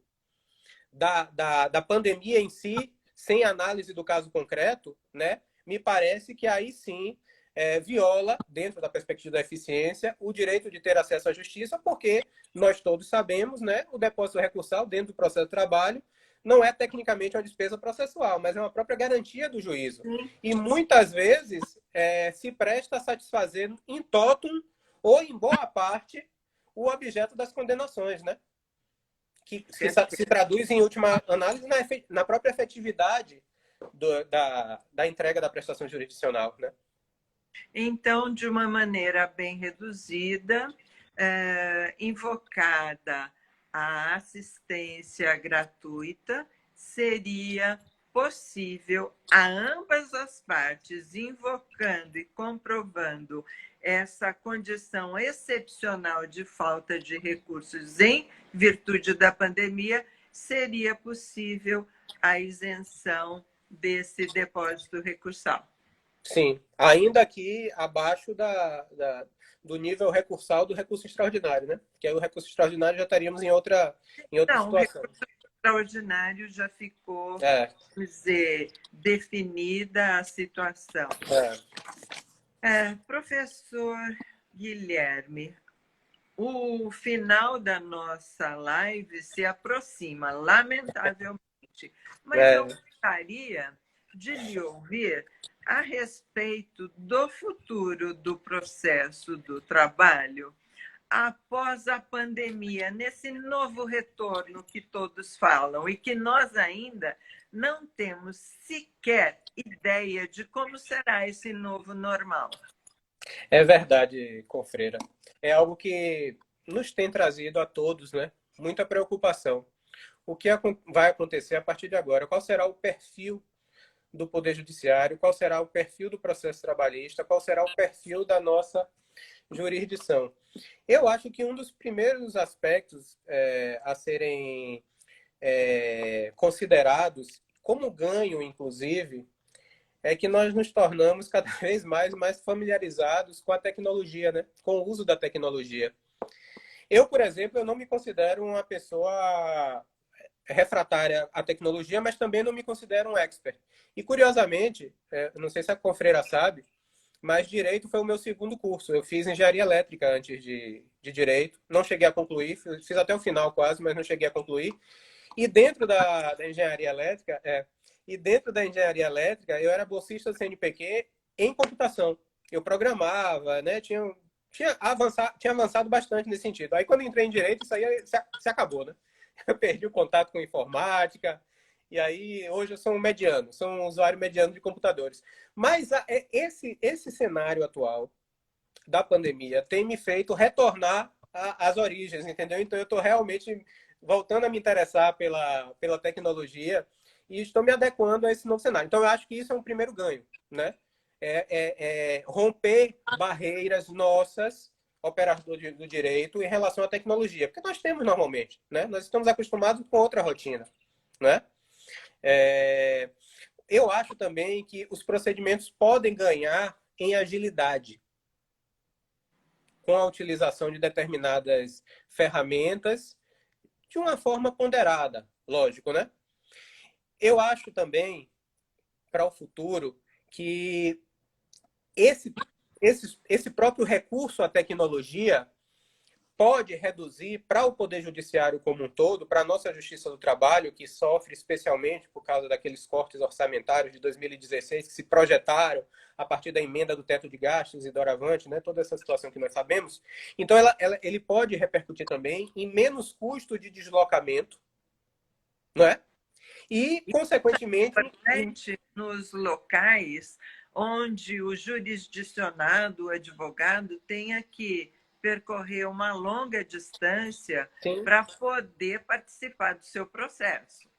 da pandemia em si, sem análise do caso concreto, né, me parece que aí sim viola, dentro da perspectiva da eficiência, o direito de ter acesso à justiça, porque nós todos sabemos, né, o depósito recursal dentro do processo de trabalho não é tecnicamente uma despesa processual, mas é uma própria garantia do juízo. Sim. E muitas vezes se presta a satisfazer em totum ou em boa parte o objeto das condenações, né? Que se traduz, em última análise, na própria efetividade da entrega da prestação jurisdicional, né? Então, de uma maneira bem reduzida, invocada a assistência gratuita, seria possível a ambas as partes, invocando e comprovando essa condição excepcional de falta de recursos em virtude da pandemia, seria possível a isenção desse depósito recursal. Sim, ainda aqui abaixo do nível recursal do recurso extraordinário, né? Porque aí o recurso extraordinário já estaríamos em outra situação. O recurso extraordinário já ficou, vamos dizer, definida a situação. Professor Guilherme, o final da nossa live se aproxima, lamentavelmente, mas eu gostaria de lhe ouvir a respeito do futuro do processo do trabalho após a pandemia, nesse novo retorno que todos falam e que nós ainda não temos sequer ideia de como será esse novo normal. É verdade, Confreira. É algo que nos tem trazido a todos, né, muita preocupação. O que vai acontecer a partir de agora? Qual será o perfil do Poder Judiciário? Qual será o perfil do processo trabalhista? Qual será o perfil da nossa jurisdição? Eu acho que um dos primeiros aspectos a serem considerados como ganho, inclusive, é que nós nos tornamos cada vez mais familiarizados com a tecnologia, né? Com o uso da tecnologia. Eu, por exemplo, eu não me considero uma pessoa refratária à tecnologia, mas também não me considero um expert. E, curiosamente, não sei se a Confreira sabe, mas Direito foi o meu segundo curso. Eu fiz Engenharia Elétrica antes de Direito. Não cheguei a concluir, fiz até o final quase, mas não cheguei a concluir. E dentro da Engenharia Elétrica, eu era bolsista do CNPq em computação. Eu programava, né? Tinha avançado bastante nesse sentido. Aí, quando entrei em Direito, isso aí se acabou, né? Eu perdi o contato com informática, e aí hoje eu sou um usuário mediano de computadores. Mas esse cenário atual da pandemia tem me feito retornar às origens, entendeu? Então eu estou realmente voltando a me interessar pela tecnologia e estou me adequando a esse novo cenário. Então eu acho que isso é um primeiro ganho, né? Romper barreiras nossas, operadores do direito, em relação à tecnologia, porque nós temos normalmente, né? Nós estamos acostumados com outra rotina, né? Eu acho também que os procedimentos podem ganhar em agilidade com a utilização de determinadas ferramentas de uma forma ponderada, lógico, né? Eu acho também, para o futuro, que esse próprio recurso à tecnologia pode reduzir para o Poder Judiciário como um todo, para a nossa Justiça do Trabalho, que sofre especialmente por causa daqueles cortes orçamentários de 2016 que se projetaram a partir da emenda do teto de gastos e doravante, né, toda essa situação que nós sabemos. Então, ele pode repercutir também em menos custo de deslocamento, não é? E, consequentemente, nos locais onde o jurisdicionado, o advogado, tenha que percorrer uma longa distância para poder participar do seu processo.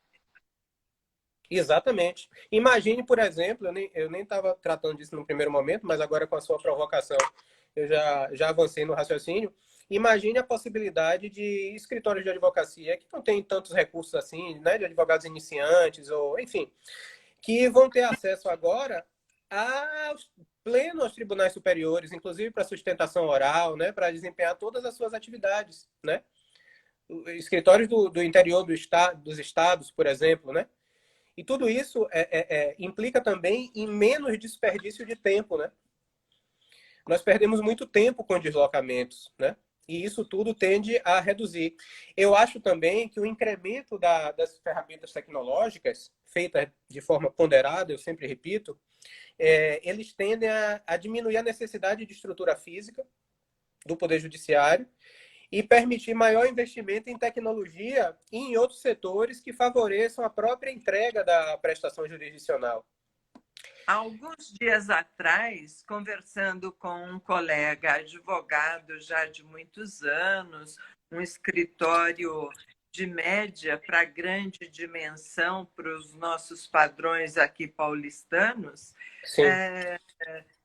Exatamente. Imagine, por exemplo, eu nem estava tratando disso no primeiro momento, mas agora com a sua provocação eu já avancei no raciocínio. Imagine a possibilidade de escritórios de advocacia que não têm tantos recursos assim, né, de advogados iniciantes, ou enfim, que vão ter acesso agora aos tribunais superiores, inclusive para sustentação oral, né, para desempenhar todas as suas atividades, né? Escritórios do interior dos estados, por exemplo, né? E tudo isso implica também em menos desperdício de tempo, né? Nós perdemos muito tempo com deslocamentos, né? E isso tudo tende a reduzir. Eu acho também que o incremento das ferramentas tecnológicas, feita de forma ponderada, eu sempre repito, eles tendem a diminuir a necessidade de estrutura física do Poder Judiciário e permitir maior investimento em tecnologia e em outros setores que favoreçam a própria entrega da prestação jurisdicional. Alguns dias atrás, conversando com um colega advogado já de muitos anos, um escritório de média para grande dimensão para os nossos padrões aqui paulistanos, Sim.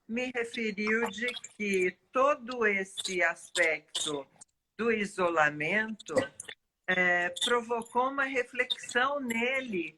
Me referiu de que todo esse aspecto do isolamento provocou uma reflexão nele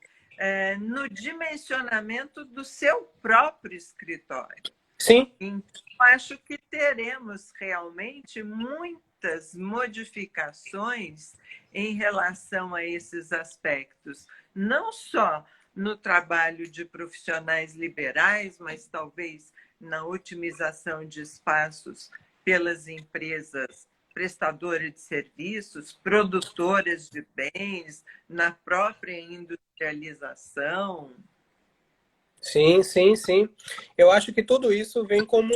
no dimensionamento do seu próprio escritório. Sim. Então, acho que teremos realmente muitas modificações em relação a esses aspectos, não só no trabalho de profissionais liberais, mas talvez na otimização de espaços pelas empresas prestadoras de serviços, produtoras de bens, na própria industrialização. Sim, sim, sim. Eu acho que tudo isso vem como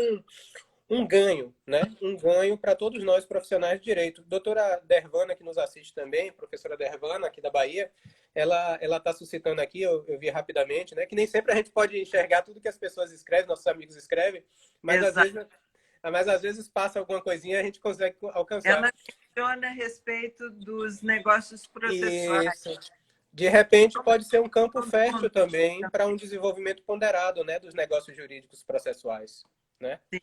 um ganho, né? Um ganho para todos nós profissionais de direito. Doutora Dervana, que nos assiste também, professora Dervana, aqui da Bahia, ela está suscitando aqui, eu vi rapidamente, né? Que nem sempre a gente pode enxergar tudo que as pessoas escrevem, nossos amigos escrevem, mas às vezes passa alguma coisinha e a gente consegue alcançar. Ela questiona a respeito dos negócios processuais. Isso. De repente, pode ser um campo fértil também para um desenvolvimento ponderado, né, dos negócios jurídicos processuais, né? Sim.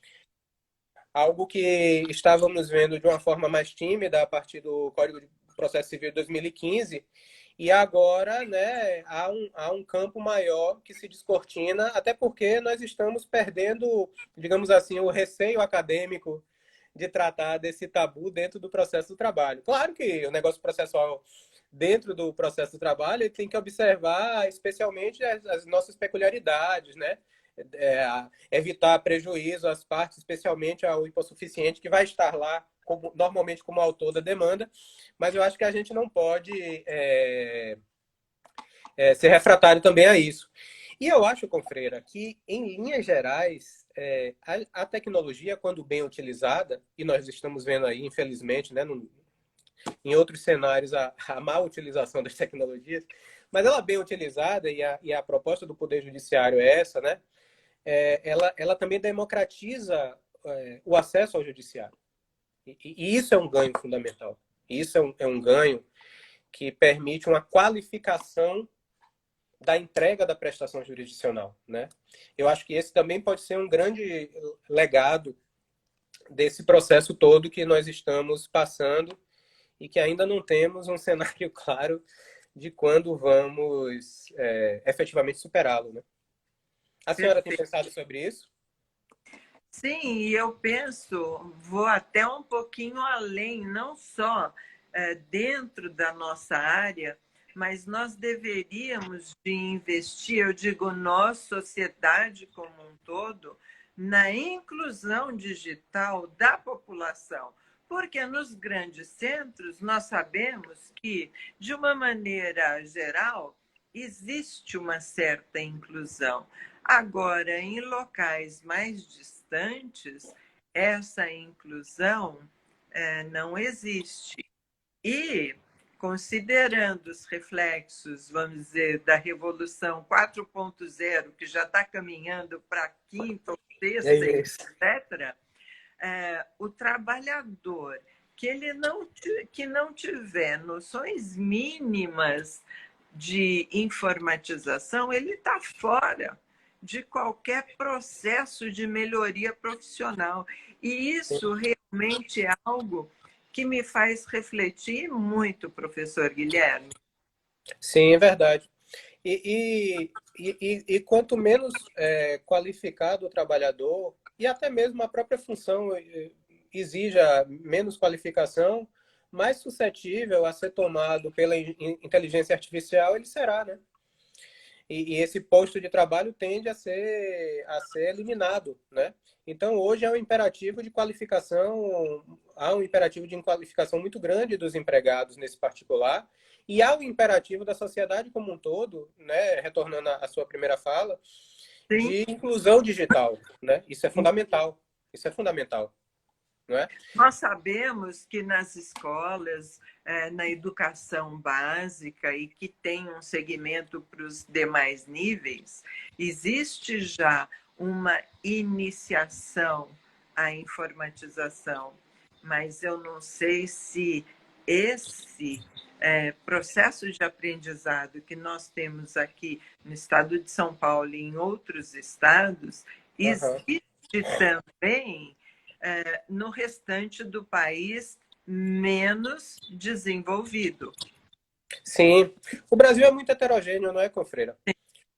Algo que estávamos vendo de uma forma mais tímida a partir do Código de Processo Civil de 2015, e agora, né, há um campo maior que se descortina, até porque nós estamos perdendo, digamos assim, o receio acadêmico de tratar desse tabu dentro do processo do trabalho. Claro que o negócio processual dentro do processo do trabalho ele tem que observar especialmente as nossas peculiaridades, né? Evitar prejuízo às partes, especialmente ao hipossuficiente, que vai estar lá normalmente como autor da demanda, mas eu acho que a gente não pode ser refratário também a isso. E eu acho, Confreira, que, em linhas gerais, a tecnologia, quando bem utilizada, e nós estamos vendo aí, infelizmente, né, em outros cenários, a má utilização das tecnologias, mas ela bem utilizada, e a proposta do Poder Judiciário é essa, né, ela também democratiza o acesso ao judiciário. E isso é um ganho fundamental. Isso é um ganho que permite uma qualificação da entrega da prestação jurisdicional, né? Eu acho que esse também pode ser um grande legado desse processo todo que nós estamos passando e que ainda não temos um cenário claro de quando vamos efetivamente superá-lo, né? A senhora tem pensado sobre isso? Sim, e eu penso, vou até um pouquinho além, não só dentro da nossa área, mas nós deveríamos de investir, eu digo nós, sociedade como um todo, na inclusão digital da população. Porque nos grandes centros nós sabemos que, de uma maneira geral, existe uma certa inclusão. Agora, em locais mais distantes, essa inclusão não existe. E, considerando os reflexos, vamos dizer, da Revolução 4.0, que já está caminhando para a quinta ou sexta, etc., o trabalhador que não tiver noções mínimas de informatização, ele está fora de qualquer processo de melhoria profissional. E isso realmente é algo que me faz refletir muito, professor Guilherme. Sim, é verdade. E quanto menos qualificado o trabalhador, e até mesmo a própria função exija menos qualificação, mais suscetível a ser tomado pela inteligência artificial ele será, né? e esse posto de trabalho tende a ser eliminado, né? Então, hoje é um imperativo de qualificação, há um imperativo de qualificação muito grande dos empregados nesse particular, e há o imperativo da sociedade como um todo, né? Retornando à sua primeira fala, Sim. de inclusão digital, né? Isso é fundamental, isso é fundamental, não é? Nós sabemos que nas escolas, na educação básica e que tem um segmento para os demais níveis, existe já uma iniciação à informatização, mas eu não sei se esse processo de aprendizado que nós temos aqui no estado de São Paulo e em outros estados Uhum. existe também no restante do país menos desenvolvido. Sim, o Brasil é muito heterogêneo, não é, Confreira?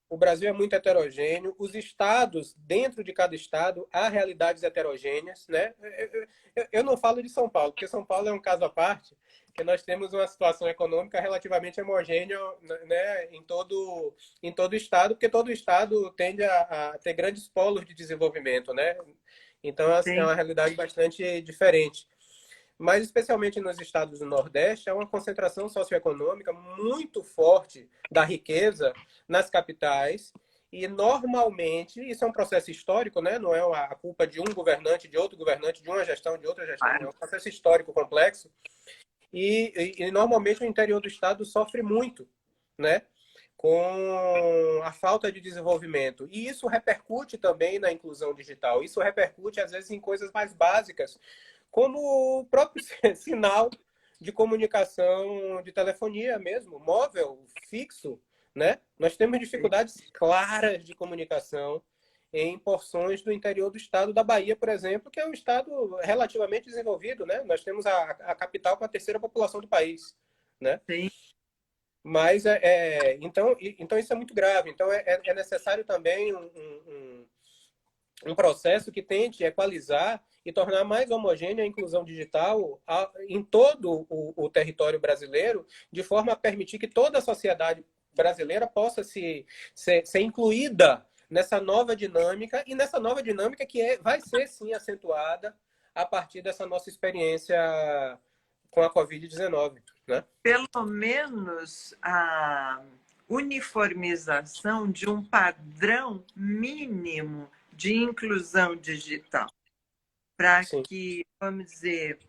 O Brasil é muito heterogêneo, os estados, dentro de cada estado, há realidades heterogêneas, né? Eu não falo de São Paulo, porque São Paulo é um caso à parte, que nós temos uma situação econômica relativamente homogênea, né, em todo o estado, porque todo estado tende a ter grandes polos de desenvolvimento, né? Então, é Sim, uma realidade bastante diferente. Mas, especialmente nos estados do Nordeste, há uma concentração socioeconômica muito forte da riqueza nas capitais. E, normalmente, isso é um processo histórico, né? Não é a culpa de um governante, de outro governante, de uma gestão, de outra gestão. É claro. um processo histórico complexo. Normalmente, o interior do estado sofre muito, né? Com a falta de desenvolvimento. E isso repercute também na inclusão digital. Isso repercute, às vezes, em coisas mais básicas, como o próprio sinal de comunicação de telefonia mesmo, móvel, fixo, né? Nós temos dificuldades claras de comunicação em porções do interior do estado da Bahia, por exemplo, que é um estado relativamente desenvolvido, né? Nós temos a capital com a terceira população do país, né? Sim, Mas, então isso é muito grave. Então, é necessário também um processo que tente equalizar e tornar mais homogênea a inclusão digital em todo o território brasileiro, de forma a permitir que toda a sociedade brasileira possa ser incluída nessa nova dinâmica, e nessa nova dinâmica vai ser, sim, acentuada a partir dessa nossa experiência com a Covid-19, né? pelo menos a uniformização de um padrão mínimo de inclusão digital, para Sim, que, vamos dizer,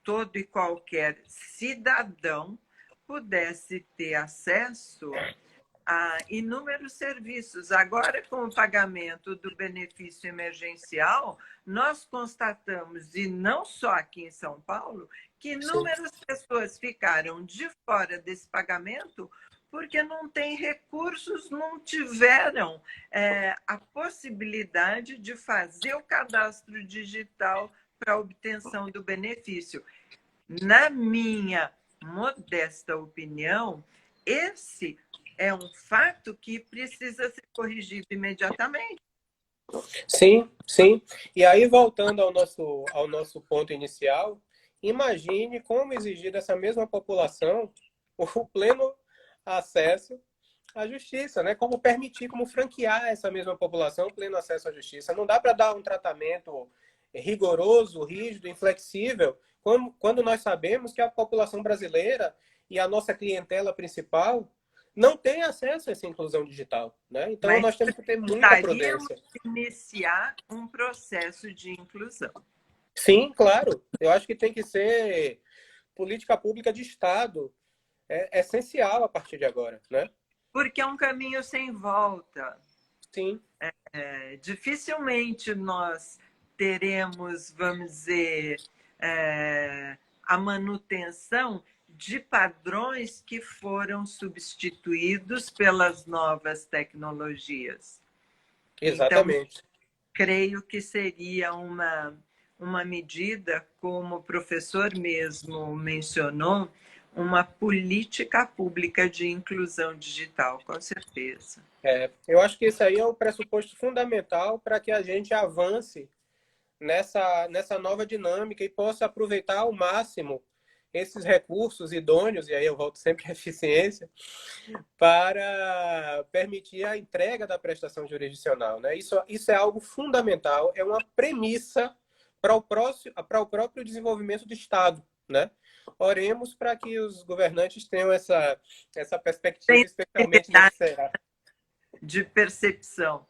todo e qualquer cidadão pudesse ter acesso a inúmeros serviços. Agora, com o pagamento do benefício emergencial, nós constatamos, e não só aqui em São Paulo, que sim. inúmeras pessoas ficaram de fora desse pagamento porque não têm recursos, não tiveram a possibilidade de fazer o cadastro digital para a obtenção do benefício. Na minha modesta opinião, esse é um fato que precisa ser corrigido imediatamente. Sim, sim. E aí, voltando ao nosso ponto inicial, imagine como exigir dessa mesma população o pleno acesso à justiça, né? Como permitir, como franquear essa mesma população o pleno acesso à justiça. Não dá para dar um tratamento rigoroso, rígido, inflexível, quando nós sabemos que a população brasileira e a nossa clientela principal não tem acesso a essa inclusão digital, né? Então, Mas nós temos que ter muita precisaríamos prudência. iniciar um processo de inclusão. Sim, claro. Eu acho que tem que ser política pública de Estado. É essencial a partir de agora, né? Porque é um caminho sem volta. Sim, Dificilmente nós teremos, vamos dizer, a manutenção de padrões que foram substituídos pelas novas tecnologias. Então, exatamente. creio que seria uma medida, como o professor mesmo mencionou, uma política pública de inclusão digital, com certeza. Eu acho que isso aí é o pressuposto fundamental para que a gente avance nessa nova dinâmica e possa aproveitar ao máximo esses recursos idôneos, e aí eu volto sempre à eficiência, para permitir a entrega da prestação jurisdicional, né? Isso é algo fundamental, é uma premissa para o próprio desenvolvimento do Estado, né? Oremos para que os governantes tenham essa perspectiva especialmente nesse cenário. De percepção.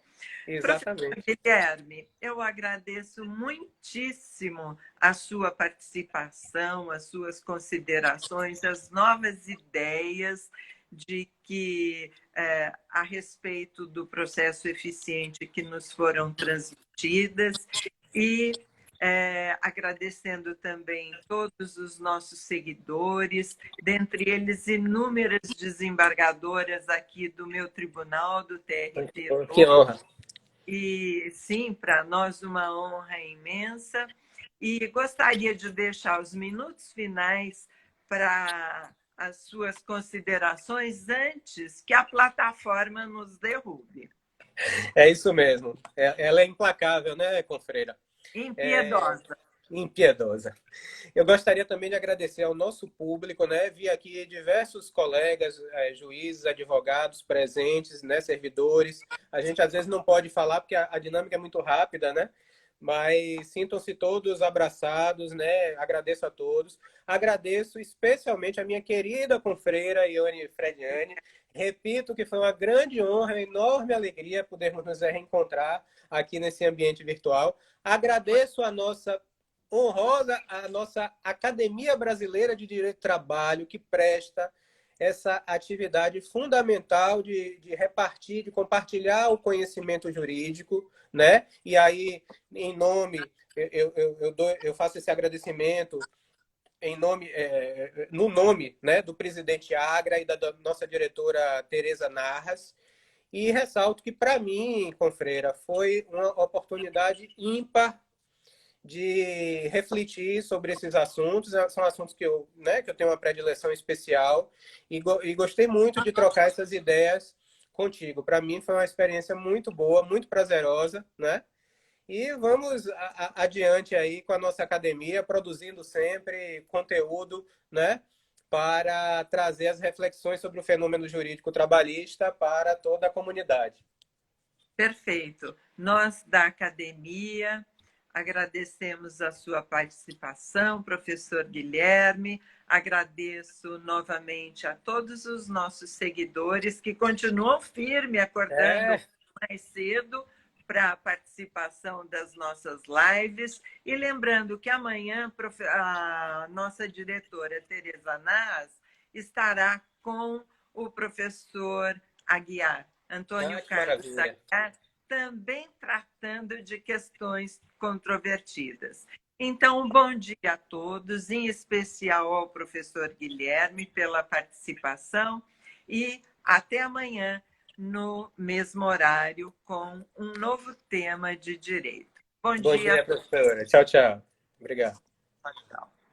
Exatamente. Professor Guilherme, eu agradeço muitíssimo a sua participação, as suas considerações, as novas ideias de que a respeito do processo eficiente que nos foram transmitidas e agradecendo também todos os nossos seguidores, dentre eles inúmeras desembargadoras aqui do meu tribunal, do TRT. Que honra! E sim, para nós uma honra imensa. E gostaria de deixar os minutos finais para as suas considerações antes que a plataforma nos derrube. É isso mesmo. Ela é implacável, né, Confreira? Impiedosa. Impiedosa. Eu gostaria também de agradecer ao nosso público, né? Vi aqui diversos colegas, juízes, advogados presentes, né? Servidores. A gente às vezes não pode falar porque a dinâmica é muito rápida, né? Mas sintam-se todos abraçados, né? Agradeço a todos. Agradeço especialmente a minha querida confreira Ione Frediani. Repito que foi uma grande honra, uma enorme alegria podermos nos reencontrar aqui nesse ambiente virtual. Agradeço a nossa Academia Brasileira de Direito do Trabalho, que presta essa atividade fundamental de repartir, de compartilhar o conhecimento jurídico, né? E aí, em nome, eu faço esse agradecimento em nome, no nome, né, do presidente Agra e da nossa diretora Tereza Narras, e ressalto que, para mim, Confreira, foi uma oportunidade ímpar de refletir sobre esses assuntos. São assuntos que eu tenho uma predileção especial e gostei muito de trocar essas ideias contigo. Para mim foi uma experiência muito boa, muito prazerosa, né? E vamos adiante aí com a nossa academia, produzindo sempre conteúdo, né, para trazer as reflexões sobre o fenômeno jurídico trabalhista para toda a comunidade. Perfeito. Nós da academia agradecemos a sua participação, professor Guilherme. Agradeço novamente a todos os nossos seguidores que continuam firme, acordando mais cedo para a participação das nossas lives. E lembrando que amanhã a nossa diretora Tereza Naz estará com o professor Aguiar, Antônio Carlos Aguiar, também tratando de questões controvertidas. Então, bom dia a todos, em especial ao professor Guilherme pela participação e até amanhã no mesmo horário com um novo tema de direito. Bom dia, professora. Tchau, tchau. Obrigado. Tchau.